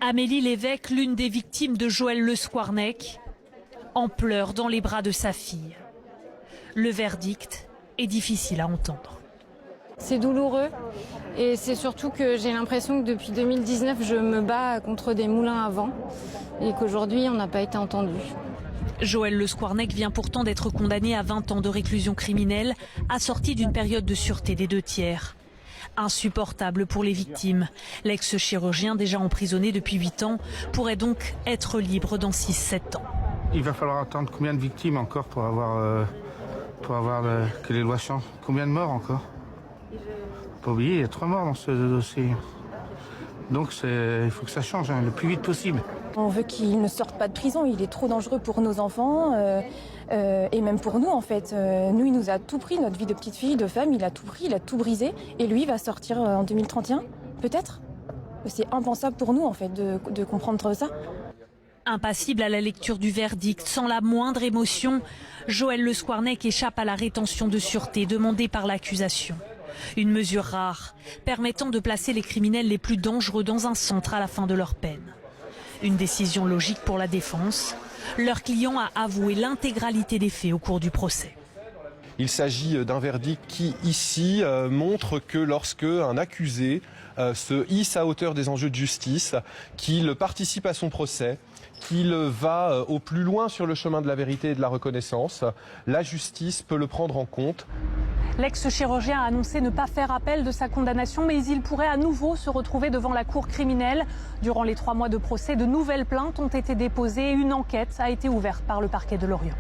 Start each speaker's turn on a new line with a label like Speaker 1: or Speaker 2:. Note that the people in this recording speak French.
Speaker 1: Amélie Lévesque, l'une des victimes de Joël Le Squarnec, en pleurs dans les bras de sa fille. Le verdict est difficile à entendre.
Speaker 2: C'est douloureux et c'est surtout que j'ai l'impression que depuis 2019, je me bats contre des moulins à vent et qu'aujourd'hui, on n'a pas été entendu.
Speaker 1: Joël Le Squarnec vient pourtant d'être condamné à 20 ans de réclusion criminelle, assorti d'une période de sûreté des 2/3. Insupportable pour les victimes. L'ex-chirurgien, déjà emprisonné depuis 8 ans, pourrait donc être libre dans 6-7 ans.
Speaker 3: Il va falloir attendre combien de victimes encore pour avoir que les lois changent? Combien de morts encore? Pas oublier, il y a 3 morts dans ce dossier. Donc il faut que ça change le plus vite possible.
Speaker 4: On veut qu'il ne sorte pas de prison, il est trop dangereux pour nos enfants et même pour nous en fait. Nous, il nous a tout pris, notre vie de petite fille, de femme, il a tout pris, il a tout brisé. Et lui, il va sortir en 2031, peut-être. C'est impensable pour nous en fait de comprendre ça.
Speaker 1: Impassible à la lecture du verdict, sans la moindre émotion, Joël Le Squarnec échappe à la rétention de sûreté demandée par l'accusation. Une mesure rare, permettant de placer les criminels les plus dangereux dans un centre à la fin de leur peine. Une décision logique pour la défense. Leur client a avoué l'intégralité des faits au cours du procès.
Speaker 5: Il s'agit d'un verdict qui, ici, montre que lorsque un accusé se hisse à hauteur des enjeux de justice, qu'il participe à son procès, qu'il va au plus loin sur le chemin de la vérité et de la reconnaissance, la justice peut le prendre en compte.
Speaker 6: L'ex-chirurgien a annoncé ne pas faire appel de sa condamnation, mais il pourrait à nouveau se retrouver devant la cour criminelle. Durant les 3 mois de procès, de nouvelles plaintes ont été déposées et une enquête a été ouverte par le parquet de Lorient.